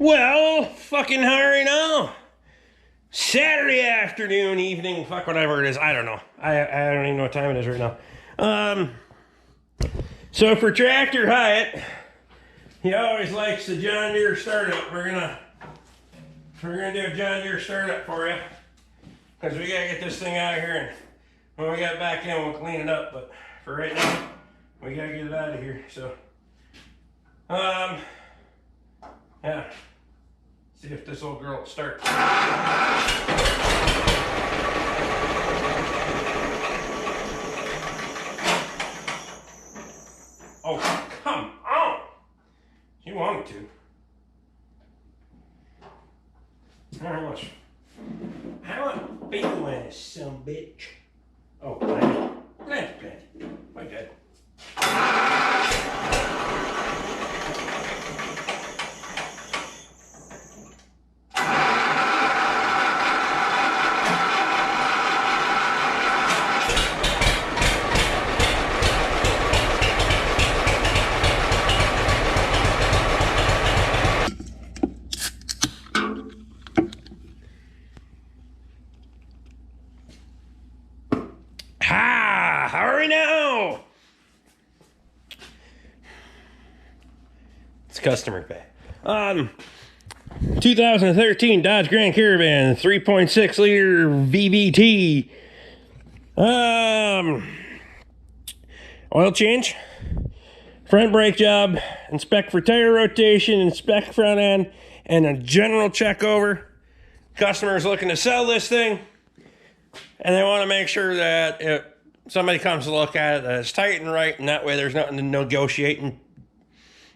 Well, fucking hurry now. Saturday afternoon, evening, fuck whatever it is. I don't know. I don't even know what time it is right now. So for Tractor Hyatt, he always likes the John Deere startup. We're gonna do a John Deere startup for you, because we gotta get this thing out of here, and when we get back in, we'll clean it up. But for right now, we gotta get it out of here. So, yeah. See if this old girl will start. Oh, come on! She wanted to. How much? How much people in this some bitch? Oh, plenty. My God. Hurry now! It's customer pay. 2013 Dodge Grand Caravan, 3.6 liter VVT. Oil change, front brake job, inspect for tire rotation, inspect front end, and a general check over. Customer's looking to sell this thing, and they want to make sure that if somebody comes to look at it, that it's tight and right, and that way there's nothing to negotiate and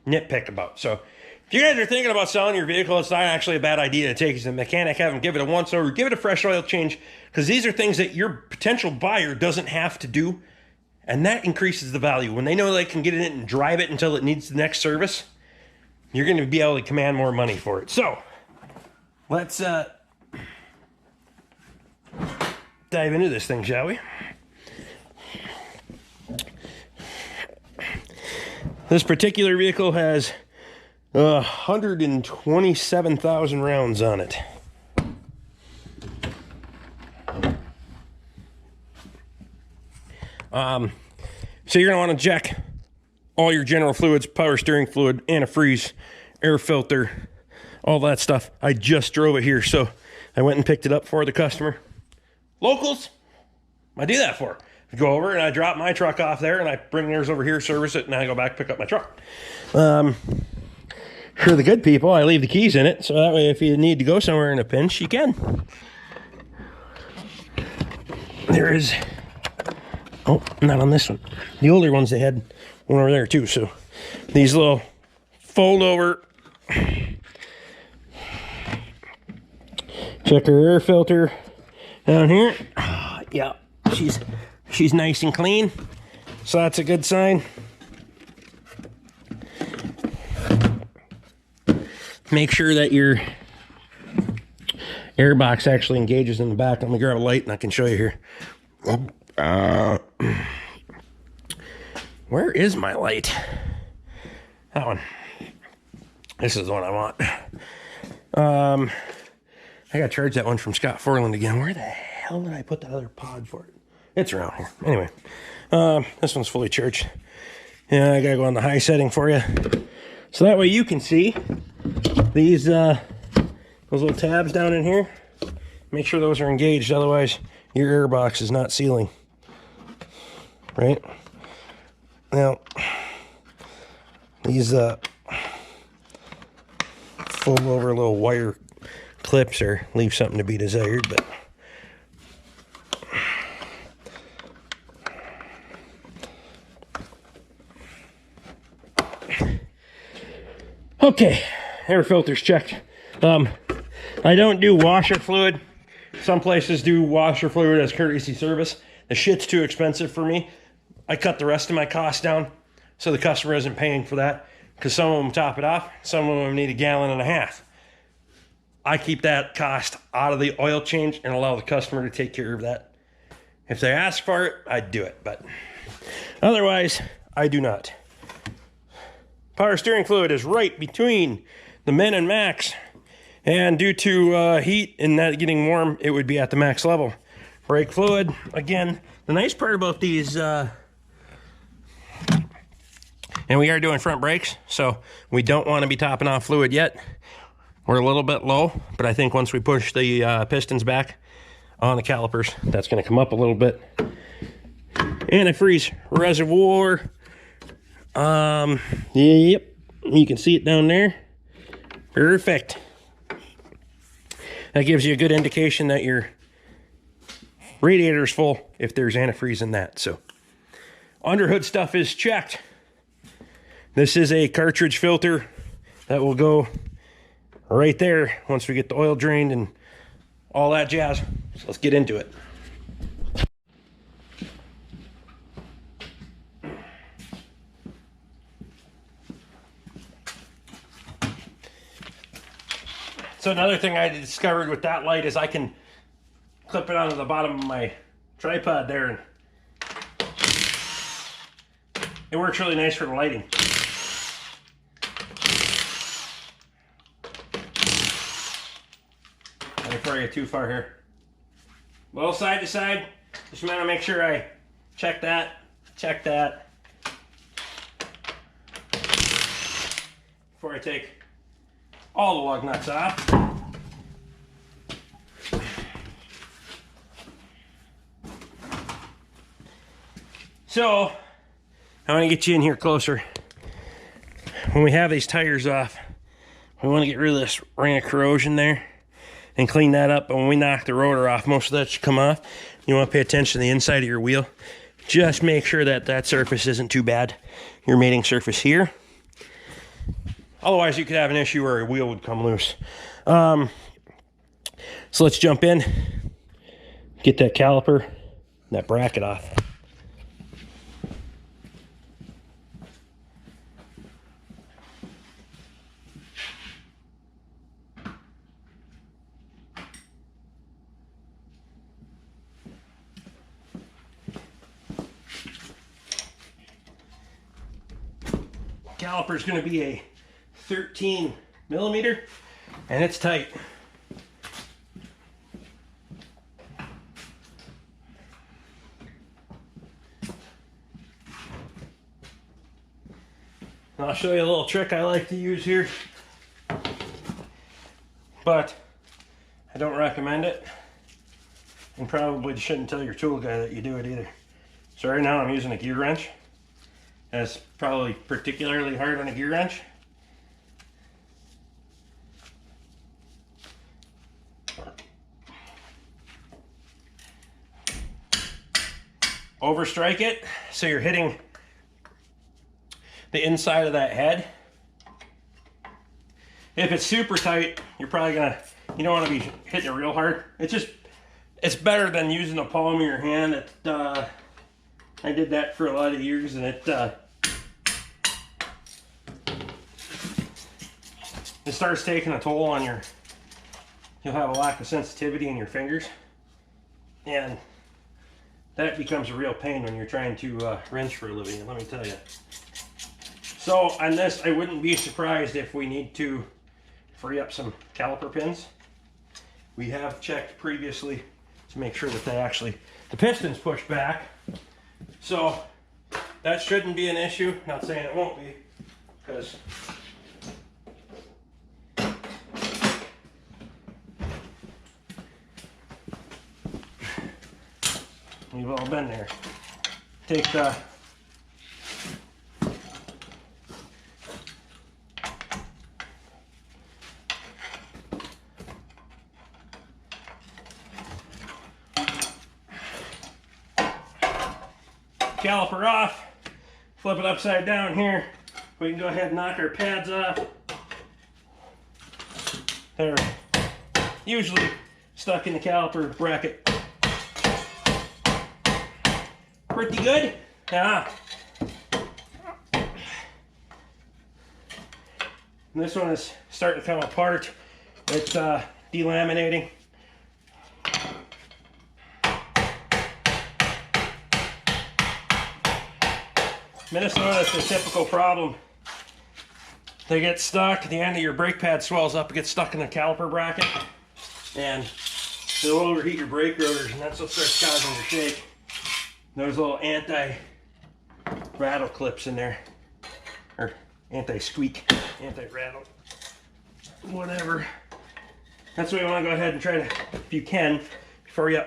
nitpick about. So if you guys are thinking about selling your vehicle, it's not actually a bad idea to take it to the mechanic, have them give it a once over, give it a fresh oil change, because these are things that your potential buyer doesn't have to do, and that increases the value. When they know they can get in it and drive it until it needs the next service, you're going to be able to command more money for it. So let's dive into this thing, shall we? This particular vehicle has 127,000 rounds on it. So you're going to want to check all your general fluids, power steering fluid, antifreeze, air filter, all that stuff. I just drove it here, so I went and picked it up for the customer. Locals, I do that for. I go over and I drop my truck off there, and I bring theirs over here, service it, and I go back, pick up my truck. For the good people, I leave the keys in it, so that way if you need to go somewhere in a pinch, you can. There is, oh, not on this one. The older ones, they had one over there too, so these little fold over. Check her air filter down here. Yeah, she's nice and clean, so that's a good sign. Make sure that your air box actually engages in the back. Let me grab a light and I can show you here. Where is my light? That one. This is the one I want. I gotta charge that one from Scott Forland again. Where the hell did I put that other pod for it? It's around here. Anyway, this one's fully charged. Yeah, I gotta go on the high setting for you, so that way you can see these those little tabs down in here. Make sure those are engaged, otherwise your air box is not sealing. Right now, these fold over little wire clips or leave something to be desired, but okay, air filter's checked. I don't do washer fluid. Some places do washer fluid as courtesy service. The shit's too expensive for me. I cut the rest of my costs down so the customer isn't paying for that, because some of them top it off, some of them need 1.5 gallons. I keep that cost out of the oil change and allow the customer to take care of that. If they ask for it, I'd do it, but otherwise, I do not. Power steering fluid is right between the min and max. And due to heat and not getting warm, it would be at the max level. Brake fluid, again, the nice part about these, and we are doing front brakes, so we don't want to be topping off fluid yet. We're a little bit low, but I think once we push the pistons back on the calipers, that's going to come up a little bit. Antifreeze reservoir. Yep, you can see it down there. Perfect. That gives you a good indication that your radiator is full if there's antifreeze in that. So underhood stuff is checked. This is a cartridge filter that will go right there once we get the oil drained and all that jazz. So let's get into it. So another thing I discovered with that light is I can clip it onto the bottom of my tripod there, and it works really nice for the lighting. Before I get too far here. A little side to side. Just want to make sure I check that, before I take all the lug nuts off. So, I want to get you in here closer. When we have these tires off, we want to get rid of this ring of corrosion there and clean that up. But when we knock the rotor off, most of that should come off. You want to pay attention to the inside of your wheel. Just make sure that that surface isn't too bad. Your mating surface here. Otherwise, you could have an issue where your wheel would come loose. So let's jump in, get that caliper, and that bracket off. Caliper is going to be a 13 millimeter, and it's tight. I'll show you a little trick I like to use here, but I don't recommend it, and probably shouldn't tell your tool guy that you do it either. So right now I'm using a gear wrench. That's probably particularly hard on a gear wrench. Overstrike it so you're hitting the inside of that head. If it's super tight, you're probably gonna, you don't want to be hitting it real hard. It's better than using the palm of your hand. I did that for a lot of years, and it starts taking a toll on you'll have a lack of sensitivity in your fingers, and that becomes a real pain when you're trying to wrench for a living, let me tell you. So on this, I wouldn't be surprised if we need to free up some caliper pins. We have checked previously to make sure that the pistons push back. So that shouldn't be an issue. Not saying it won't be, because we've all been there. Take the caliper off, flip it upside down here. We can go ahead and knock our pads off. They're usually stuck in the caliper bracket pretty good. Yeah. And this one is starting to come apart. It's delaminating. Minnesota is the typical problem they get stuck. The end of your brake pad swells up, it gets stuck in the caliper bracket, and it'll overheat your brake rotors, and that's what starts causing your shake. There's little anti-rattle clips in there, or anti-squeak, anti-rattle, whatever. That's why you want to go ahead and try to, if you can, before you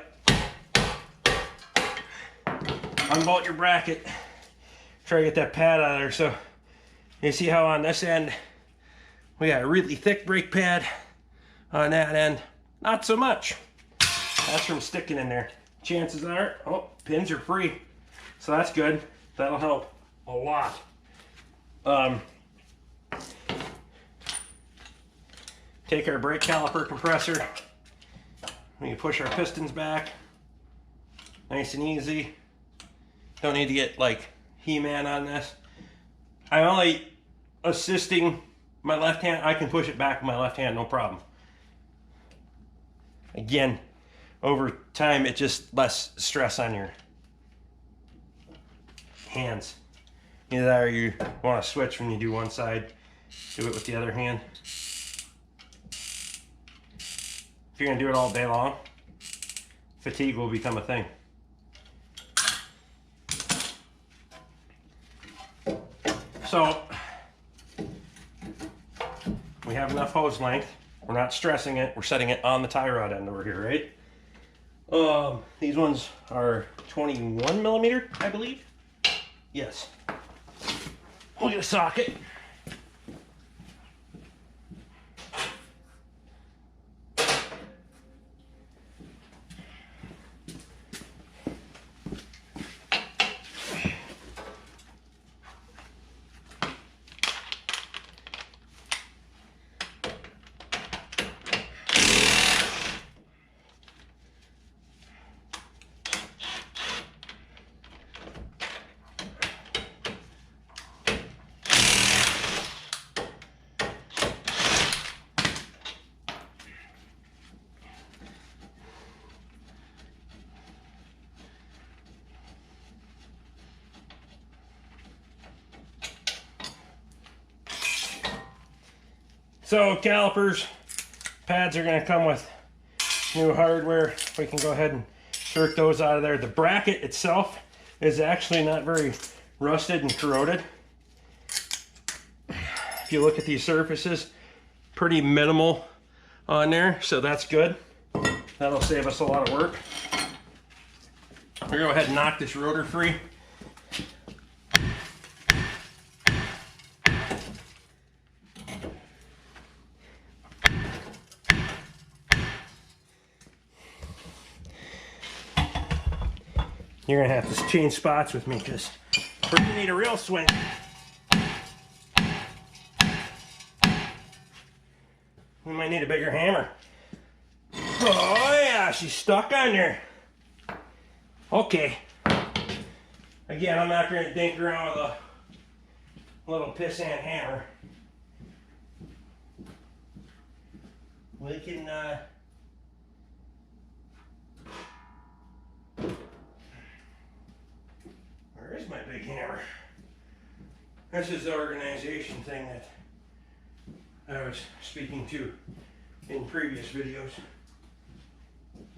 unbolt your bracket, try to get that pad out of there. So you see how on this end we got a really thick brake pad, on that end not so much. That's from sticking in there. Chances are, oh, pins are free, so that's good. That'll help a lot. Take our brake caliper compressor, we can push our pistons back nice and easy. Don't need to get like He-Man on this. I'm only assisting my left hand. I can push it back with my left hand, no problem. Again, over time, it's just less stress on your hands. Either that or you want to switch when you do one side, do it with the other hand. If you're going to do it all day long, fatigue will become a thing. So, we have enough hose length. We're not stressing it. We're setting it on the tie rod end over here, right? These ones are 21 millimeter, I believe. Yes. We'll get a socket. So calipers, pads are going to come with new hardware. We can go ahead and jerk those out of there. The bracket itself is actually not very rusted and corroded. If you look at these surfaces, pretty minimal on there, so that's good. That'll save us a lot of work. We're going to go ahead and knock this rotor free. You're gonna have to change spots with me because we're gonna need a real swing. We might need a bigger hammer. Oh yeah, she's stuck on there. Okay. Again, I'm not gonna dink around with a little pissant hammer. We can where is my big hammer? This is the organization thing that I was speaking to in previous videos.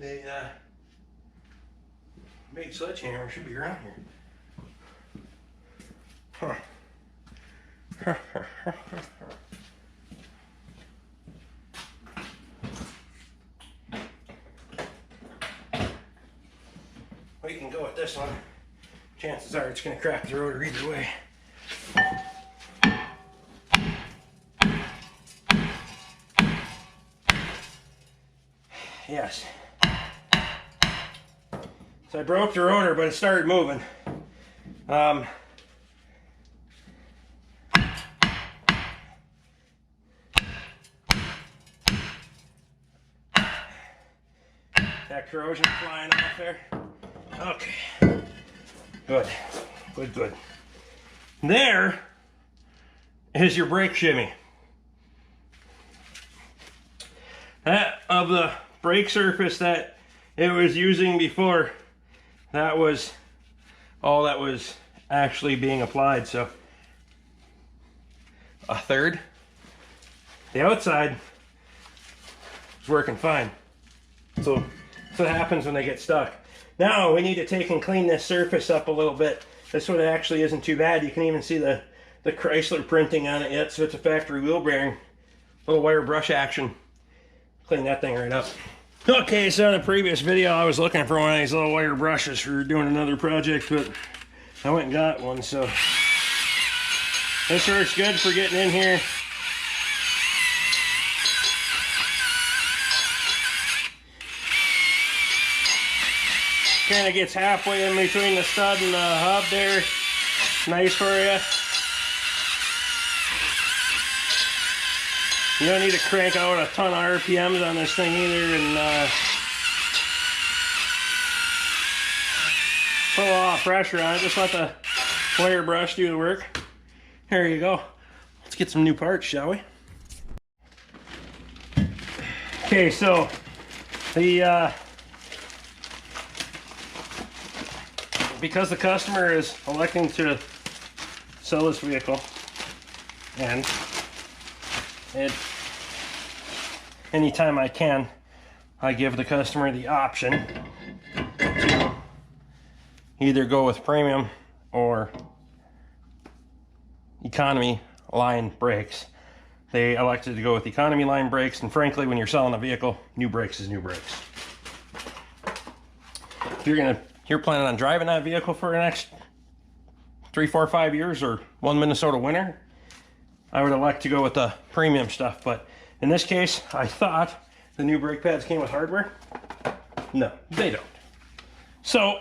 The big sledgehammer should be around here. Huh. We can go with this one. Chances are it's going to crack the rotor either way. Yes. So I broke the rotor, but it started moving. That corrosion flying off there. Okay. Good, good, good. There is your brake shimmy. That of the brake surface that it was using before, that was all that was actually being applied. So a third The outside is working fine. So that's what happens when they get stuck. Now we need to take and clean this surface up a little bit. This one actually isn't too bad. You can even see the Chrysler printing on it yet, so it's a factory wheel bearing. Little wire brush action. Clean that thing right up. Okay, so in the previous video I was looking for one of these little wire brushes for doing another project, but I went and got one, so this works good for getting in here. Kind of gets halfway in between the stud and the hub there. Nice for you. You don't need to crank out a ton of RPMs on this thing either, and put a lot of pressure on it. Just let the wire brush do the work. There you go. Let's get some new parts, shall we? Okay, so the because the customer is electing to sell this vehicle, and anytime I can, I give the customer the option to either go with premium or economy line brakes. They elected to go with economy line brakes, and frankly, when you're selling a vehicle, new brakes is new brakes. If you're planning on driving that vehicle for the next 3, 4, 5 years, or one Minnesota winter, I would elect to go with the premium stuff. But in this case, I thought the new brake pads came with hardware. No, they don't. So,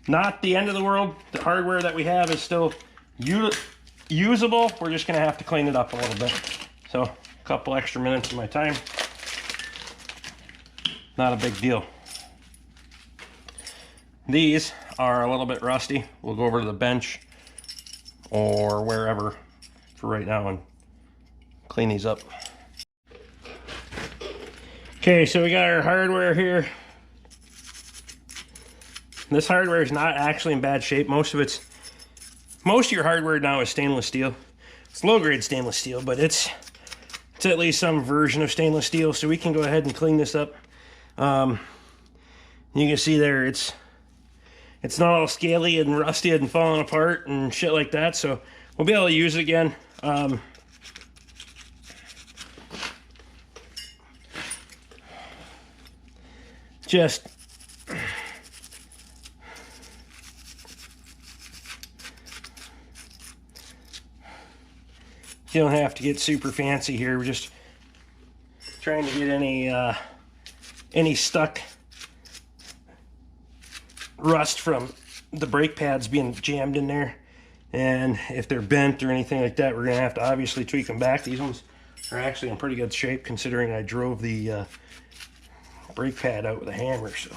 not the end of the world. The hardware that we have is still usable. We're just gonna have to clean it up a little bit. So, a couple extra minutes of my time. Not a big deal. These are a little bit rusty. We'll go over to the bench or wherever for right now and clean these up. Okay, so we got our hardware here. This hardware is not actually in bad shape. Most of your hardware now is stainless steel. It's low grade stainless steel, but it's at least some version of stainless steel, so we can go ahead and clean this up. You can see there it's not all scaly and rusty and falling apart and shit like that, so we'll be able to use it again. Just you don't have to get super fancy here. We're just trying to get any stuck rust from the brake pads being jammed in there, and if they're bent or anything like that, we're gonna have to obviously tweak them back. These ones are actually in pretty good shape considering I drove the brake pad out with a hammer. So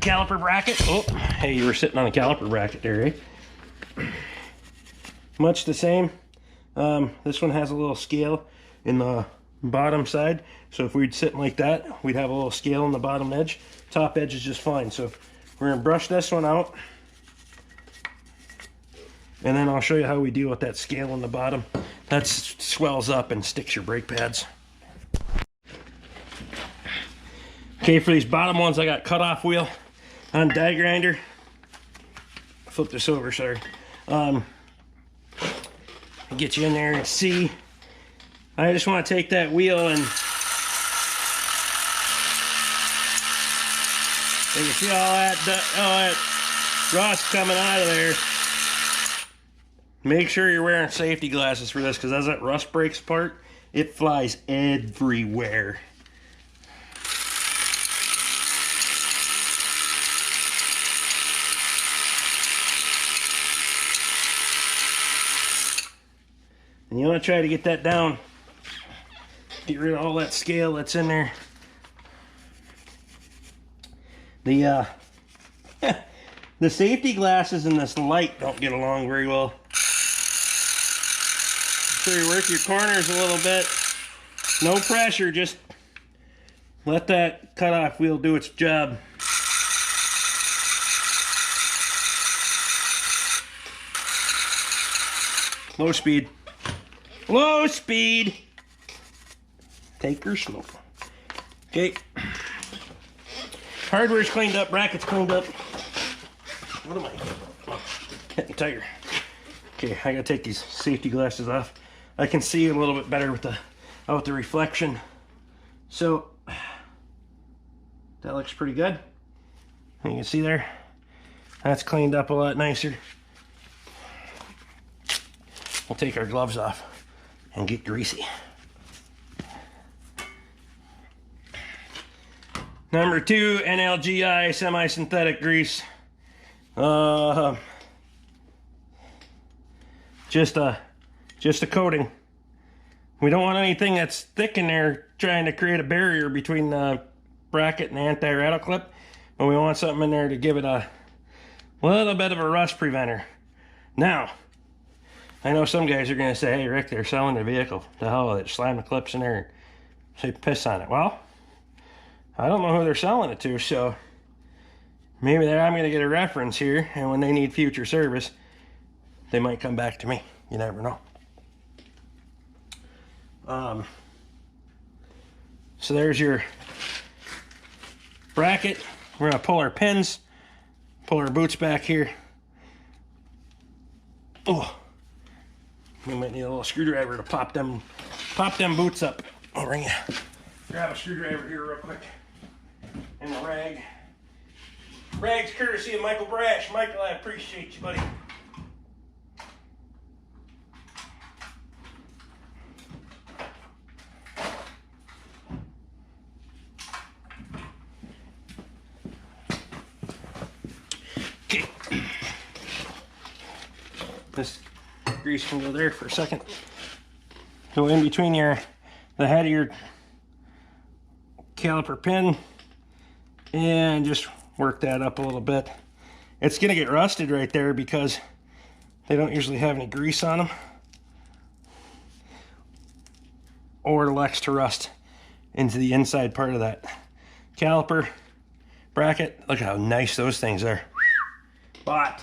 caliper bracket. Oh, hey, you were sitting on a caliper bracket there, eh? Much the same. This one has a little scale in the bottom side, so if we'd sitting like that, we'd have a little scale on the bottom edge. Top edge is just fine. So we're gonna brush this one out, and then I'll show you how we deal with that scale on the bottom. That swells up and sticks your brake pads. Okay, for these bottom ones, I got cutoff wheel on die grinder. Flip this over, sorry. Get you in there and see. I just want to take that wheel and you can see all that rust coming out of there. Make sure you're wearing safety glasses for this, because as that rust breaks apart, it flies everywhere. And you want to try to get that down. Get rid of all that scale that's in there. The the safety glasses and this light don't get along very well. So you work your corners a little bit. No pressure, just let that cutoff wheel do its job. Low speed. Low speed. Take your slow. Okay. Hardware's cleaned up. Brackets cleaned up. What am I? Oh, getting tired. Okay, I gotta take these safety glasses off. I can see a little bit better with the reflection. So that looks pretty good. You can see there, that's cleaned up a lot nicer. We'll take our gloves off and get greasy. Number 2, NLGI semi-synthetic grease. Just a coating. We don't want anything that's thick in there trying to create a barrier between the bracket and the anti-rattle clip. But we want something in there to give it a little bit of a rust preventer. Now, I know some guys are going to say, hey Rick, they're selling the vehicle. The hell with it. Slam the clips in there and say piss on it. Well, I don't know who they're selling it to, so maybe I'm going to get a reference here, and when they need future service, they might come back to me. You never know. So there's your bracket. We're going to pull our pins, pull our boots back here. Oh, we might need a little screwdriver to pop them boots up. I'll bring you. Grab a screwdriver here real quick. And a rag. Rag's courtesy of Michael Brash. Michael, I appreciate you, buddy. Okay. This grease can go there for a second. Go in between the head of your caliper pin and just work that up a little bit. It's gonna get rusted right there because they don't usually have any grease on them, or it elects to rust into the inside part of that caliper bracket. Look how nice those things are. But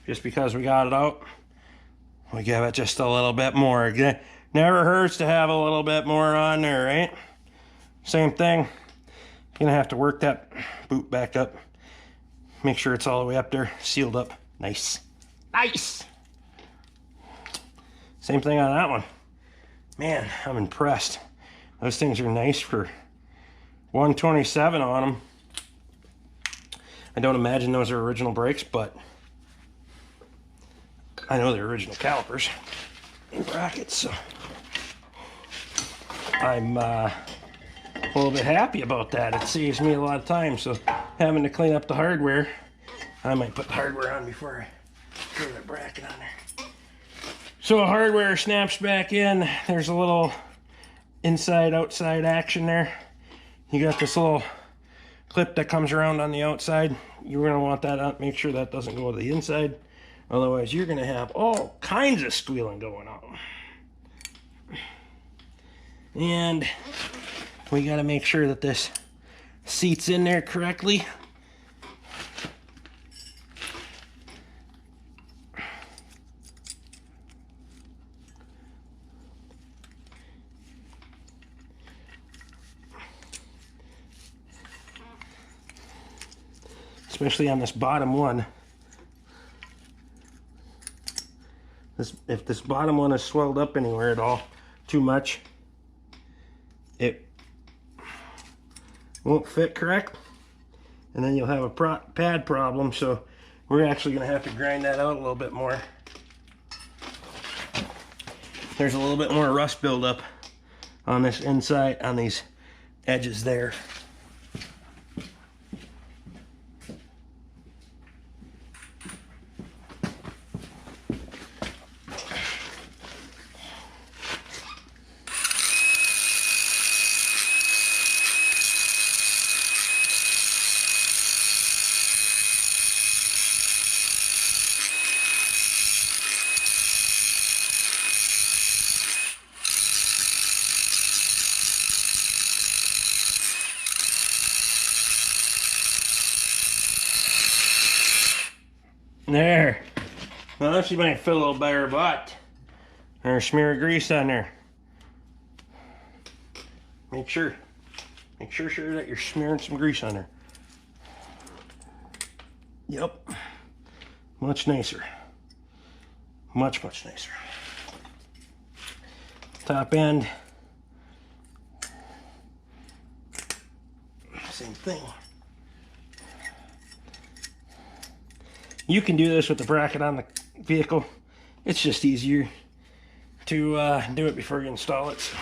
just because we got it out, we give it just a little bit more. It never hurts to have a little bit more on there, right? Same thing. You're gonna have to work that boot back up. Make sure it's all the way up there, sealed up. Nice. Nice. Same thing on that one. Man, I'm impressed. Those things are nice for 127 on them. I don't imagine those are original brakes, but I know they're original calipers and brackets, so I'm a little bit happy about that. It saves me a lot of time, so having to clean up the hardware, I might put the hardware on before I throw the bracket on there. So hardware snaps back in. There's a little inside-outside action there. You got this little clip that comes around on the outside. You're going to want that up. Make sure that doesn't go to the inside. Otherwise, you're going to have all kinds of squealing going on. And we got to make sure that this seats in there correctly. Especially on this bottom one. If this bottom one is swelled up anywhere at all too much, it won't fit correct, and then you'll have a pad problem. So we're actually going to have to grind that out a little bit more. There's a little bit more rust buildup on this inside, on these edges there. There. Well, she might feel a little better, but there's a smear of grease on there. Make sure that you're smearing some grease on there. Yep. Much nicer. Much nicer. Top end. Same thing. You can do this with the bracket on the vehicle. It's just easier to do it before you install it. So.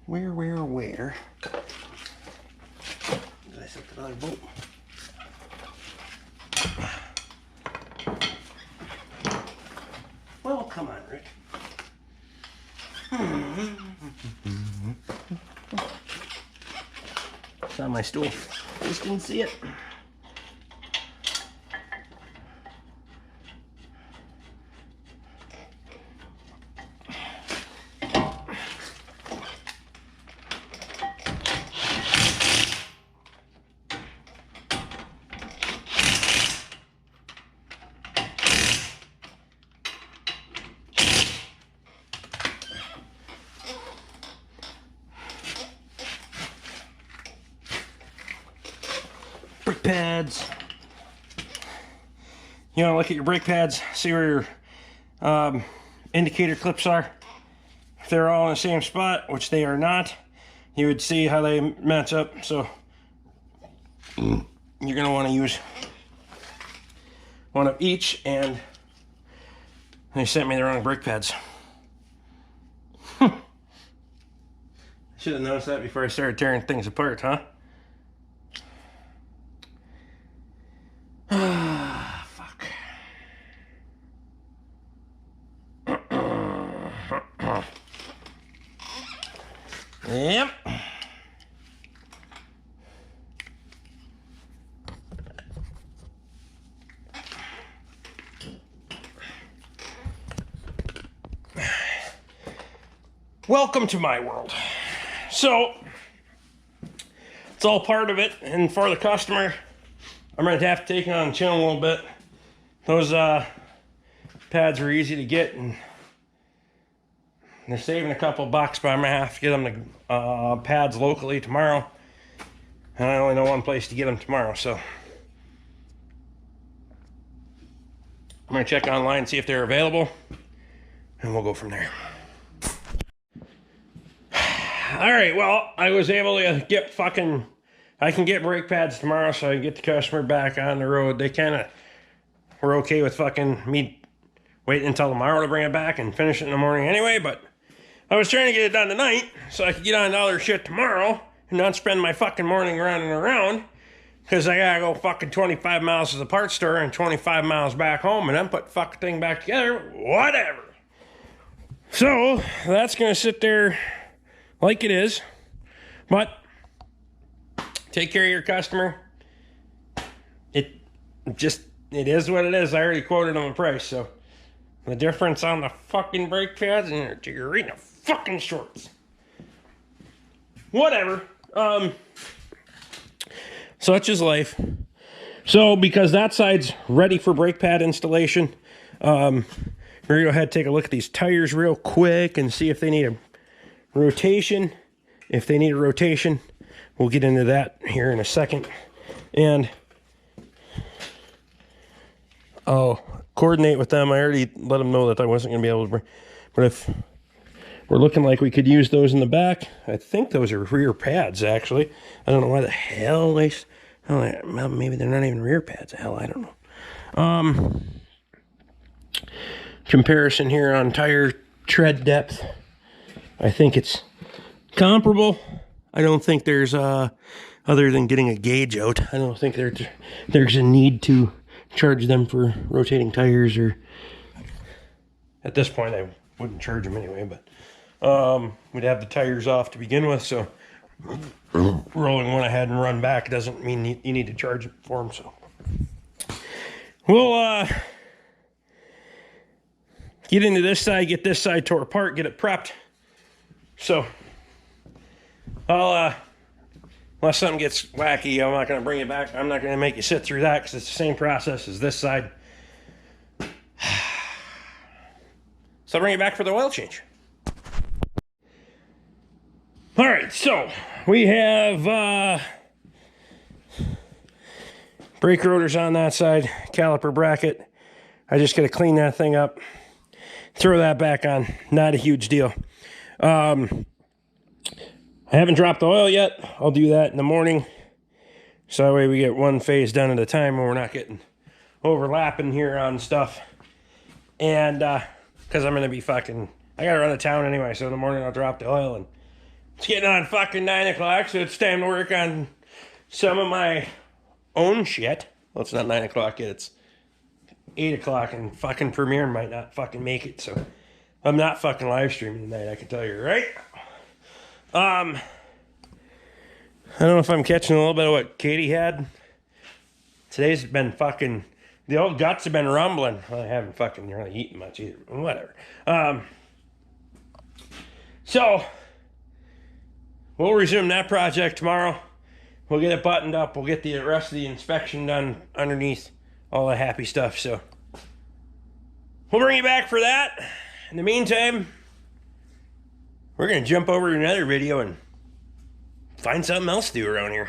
Where? Did I set another bolt? Well, come on, Rick. It's on my stool. Just didn't see it. Brake pads. You want to look at your brake pads, see where your indicator clips are. If they're all in the same spot, which they are not, you would see how they match up. So you're going to want to use one of each, and they sent me the wrong brake pads. I should have noticed that before I started tearing things apart, huh? Fuck. Yep. Welcome to my world. So, it's all part of it, and for the customer, I'm going to have to take it on the chin a little bit. Those pads are easy to get, and they're saving a couple bucks, but I'm going to have to get them the pads locally tomorrow. And I only know one place to get them tomorrow, so I'm going to check online and see if they're available, and we'll go from there. Alright, well, I was able to get I can get brake pads tomorrow, so I can get the customer back on the road. They kind of were okay with me waiting until tomorrow to bring it back and finish it in the morning anyway, but I was trying to get it done tonight so I could get on to other shit tomorrow and not spend my fucking morning running around, because I gotta go fucking 25 miles to the parts store and 25 miles back home and then put the fucking thing back together. Whatever. So, that's gonna sit there like it is, but take care of your customer. It is what it is. I already quoted them a price, so the difference on the fucking brake pads, and you're reading the fucking shorts. Whatever. Such is life. So, because that side's ready for brake pad installation, we're gonna go ahead and take a look at these tires real quick and see if they need a rotation. If they need a rotation, we'll get into that here in a second. And I'll coordinate with them. I already let them know that I wasn't going to be able to bring, but if we're looking like we could use those in the back, I think those are rear pads, actually. I don't know why the hell maybe they're not even rear pads. Hell, I don't know. Comparison here on tire tread depth. I think it's comparable. I don't think there's, other than getting a gauge out, I don't think there's a need to charge them for rotating tires, or at this point I wouldn't charge them anyway, but we'd have the tires off to begin with, so rolling one ahead and run back doesn't mean you need to charge it for them. So we'll get into this side, get this side tore apart, get it prepped. So I'll, unless something gets wacky, I'm not going to bring it back. I'm not going to make you sit through that because it's the same process as this side. So I'll bring it back for the oil change. All right, so we have brake rotors on that side, caliper bracket. I just got to clean that thing up, throw that back on. Not a huge deal. I haven't dropped the oil yet. I'll do that in the morning. So that way we get one phase done at a time and we're not getting overlapping here on stuff. And because I'm going to be fucking, I got to run to town anyway. So in the morning I'll drop the oil, and it's getting on fucking 9 o'clock. So it's time to work on some of my own shit. Well, it's not 9 o'clock yet. It's 8 o'clock, and fucking Premiere might not fucking make it. So I'm not fucking live streaming tonight, I can tell you, right? I don't know if I'm catching a little bit of what Katie had. Today's been fucking, the old guts have been rumbling. Well, I haven't fucking really eaten much either. Whatever. So we'll resume that project tomorrow. We'll get it buttoned up. We'll get the rest of the inspection done underneath, all the happy stuff. So we'll bring you back for that. In the meantime, we're going to jump over to another video and find something else to do around here.